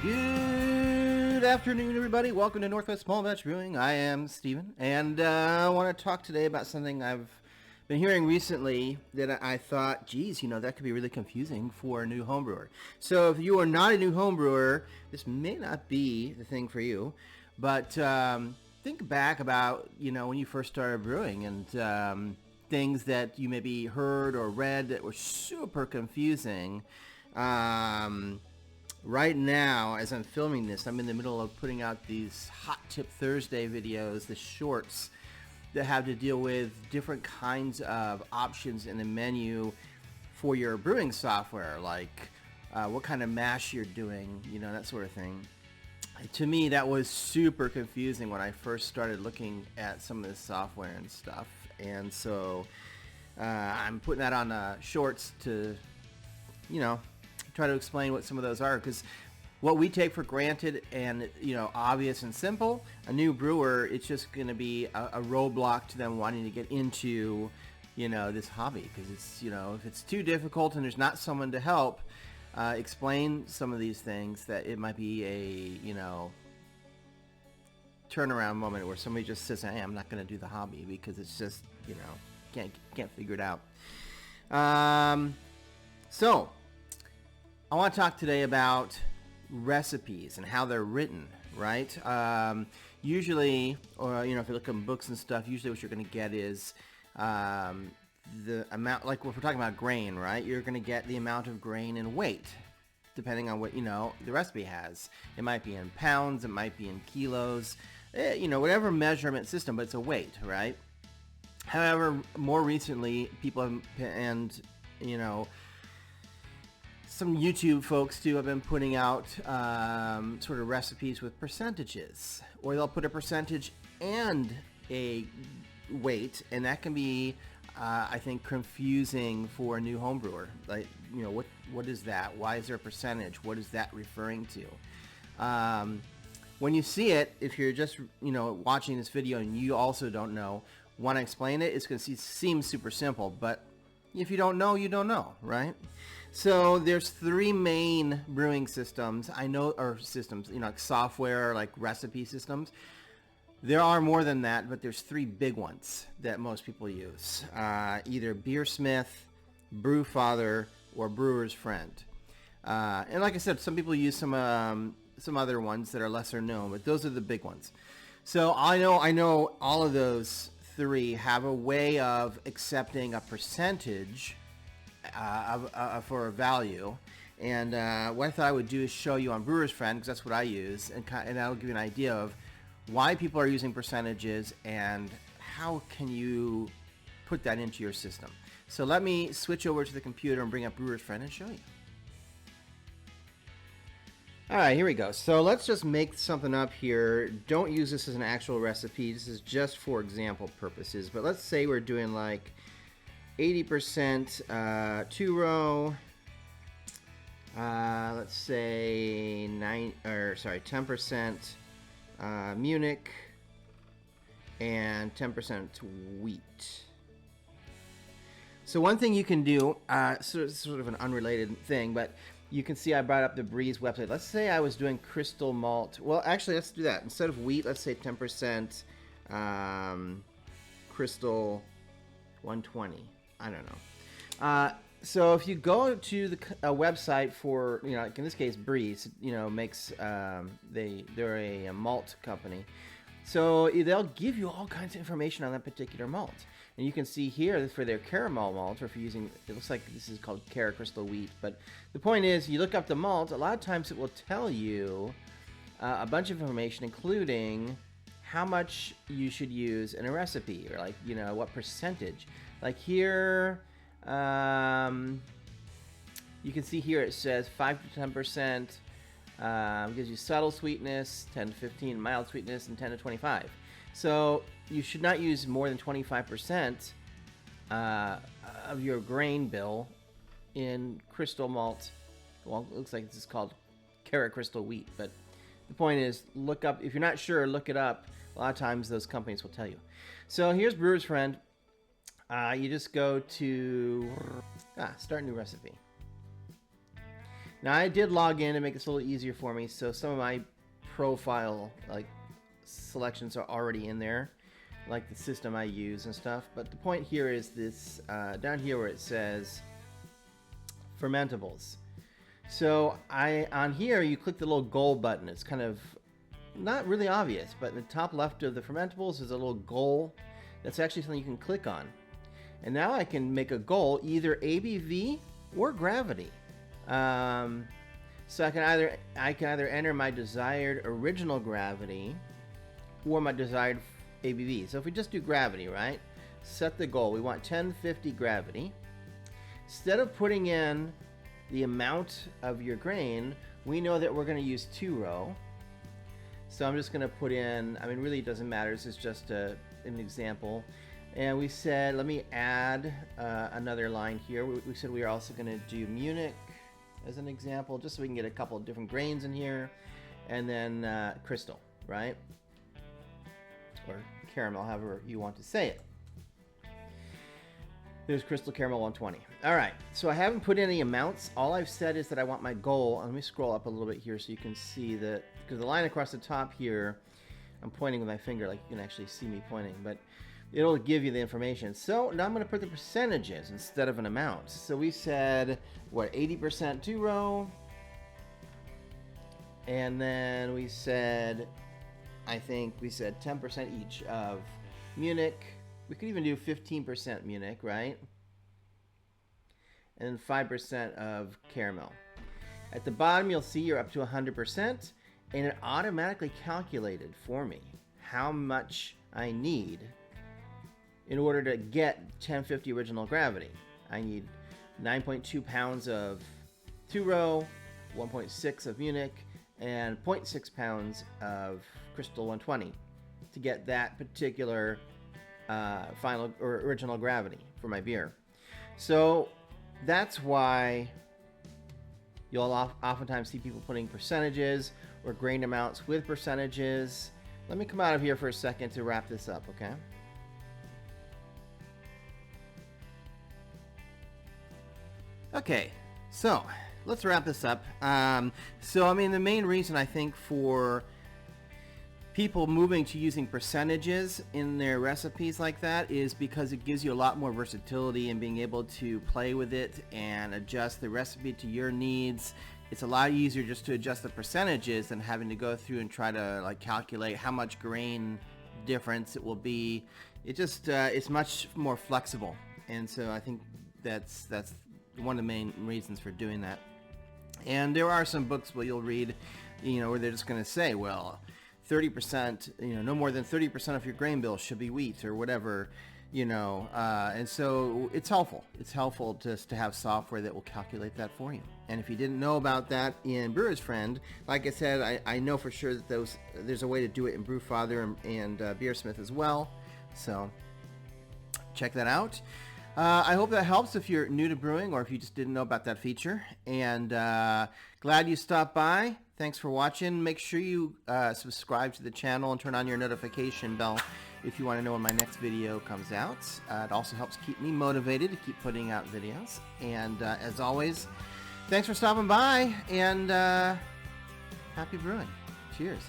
Good afternoon, everybody. Welcome to Northwest Small Batch Brewing. I am Steven, and I want to talk today about something I've been hearing recently that I thought, geez, that could be really confusing for a new homebrewer. So if you are not a new homebrewer, this may not be the thing for you, but think back about, when you first started brewing and things that you maybe heard or read that were super confusing. Right now, as I'm filming this, I'm in the middle of putting out these Hot Tip Thursday videos, the shorts that have to deal with different kinds of options in the menu for your brewing software, like what kind of mash you're doing, that sort of thing. To me, that was super confusing when I first started looking at some of this software and stuff. And so I'm putting that on shorts to, try to explain what some of those are, because what we take for granted and obvious and simple, a new brewer, it's just going to be a roadblock to them wanting to get into this hobby, because it's if it's too difficult and there's not someone to help explain some of these things, that it might be a turnaround moment where somebody just says, hey, I'm not going to do the hobby because it's just can't figure it out. So I want to talk today about recipes and how they're written, right? Usually, or if you look at books and stuff, usually what you're going to get is the amount, like if we're talking about grain, right? You're going to get the amount of grain and weight, depending on what the recipe has. It might be in pounds, it might be in kilos, whatever measurement system, but it's a weight, right? However, more recently, people have, and some YouTube folks too have been putting out sort of recipes with percentages, or they'll put a percentage and a weight, and that can be, I think, confusing for a new home brewer. Like, what is that? Why is there a percentage? What is that referring to? When you see it, if you're just watching this video and you also don't know, want to explain it, it's going to seem super simple, but if you don't know, you don't know, right? So there's three main brewing systems or systems, like software, like recipe systems. There are more than that, but there's three big ones that most people use. Either Beersmith, Brewfather, or Brewer's Friend. And like I said, some people use some other ones that are lesser known, but those are the big ones. So I know all of those three have a way of accepting a percentage for a value, and what I thought I would do is show you on Brewer's Friend, because that's what I use, and that'll give you an idea of why people are using percentages and how can you put that into your system. So let me switch over to the computer and bring up Brewer's Friend and show you. Alright, here we go. So let's just make something up here. Don't use this as an actual recipe. This is just for example purposes. But let's say we're doing like 80% two-row. Let's say 10% Munich and 10% wheat. So one thing you can do, sort of an unrelated thing, but you can see I brought up the Breeze website. Let's say I was doing crystal malt. Well, actually, let's do that. Instead of wheat, let's say 10% crystal 120. I don't know. So if you go to the website for, like in this case, Breeze, makes, they're a malt company. So they'll give you all kinds of information on that particular malt. And you can see here for their caramel malt, or if you're using, it looks like this is called Cara Crystal Wheat. But the point is, you look up the malt, a lot of times it will tell you a bunch of information, including how much you should use in a recipe, or like, what percentage. Like here, you can see here it says 5 to 10%, gives you subtle sweetness, 10 to 15 mild sweetness, and 10 to 25. So you should not use more than 25% of your grain bill in crystal malt. Well, it looks like this is called Cara Crystal Wheat, but the point is, look up, if you're not sure, look it up. A lot of times those companies will tell you. So here's Brewer's Friend. You just go to start new recipe. Now I did log in to make this a little easier for me, so some of my profile like selections are already in there, like the system I use and stuff. But the point here is this down here where it says fermentables. So on here you click the little goal button. It's kind of not really obvious, but in the top left of the fermentables is a little goal. That's actually something you can click on. And now I can make a goal, either ABV or gravity. So I can either enter my desired original gravity or my desired ABV. So if we just do gravity, right? Set the goal. We want 1050 gravity. Instead of putting in the amount of your grain, we know that we're going to use 2-row. So I'm just going to put in, I mean, really it doesn't matter. This is just an example. And we said, let me add another line here. We said we are also going to do Munich as an example, just so we can get a couple of different grains in here. And then crystal, right? Or caramel, however you want to say it. There's crystal caramel 120. All right, so I haven't put any amounts. All I've said is that I want my goal. Let me scroll up a little bit here so you can see that, because the line across the top here, I'm pointing with my finger like you can actually see me pointing, but it'll give you the information. So now I'm going to put the percentages instead of an amount. So we said, what, 80% 2-row. And then we said, I think we said 10% each of Munich. We could even do 15% Munich, right? And 5% of caramel. At the bottom, you'll see you're up to 100%, and it automatically calculated for me how much I need in order to get 1050 original gravity. I need 9.2 pounds of 2-row, 1.6 of Munich, and 0.6 pounds of crystal 120 to get that particular final or original gravity for my beer. So that's why you'll oftentimes see people putting percentages or grain amounts with percentages. Let me come out of here for a second to wrap this up, okay? Okay, so let's wrap this up. So, I mean, the main reason I think for people moving to using percentages in their recipes like that is because it gives you a lot more versatility and being able to play with it and adjust the recipe to your needs. It's a lot easier just to adjust the percentages than having to go through and try to like calculate how much grain difference it will be. It just it's much more flexible, and so I think that's one of the main reasons for doing that. And there are some books where you'll read, you know, where they're just going to say, well, 30%, you know, no more than 30% of your grain bill should be wheat or whatever, you know, and so it's helpful. It's helpful just to have software that will calculate that for you. And if you didn't know about that in Brewer's Friend, like I said, I know for sure that there's a way to do it in Brewfather and Beersmith as well. So check that out. I hope that helps if you're new to brewing or if you just didn't know about that feature. And glad you stopped by. Thanks for watching. Make sure you subscribe to the channel and turn on your notification bell if you want to know when my next video comes out. It also helps keep me motivated to keep putting out videos. And as always, thanks for stopping by, and happy brewing. Cheers.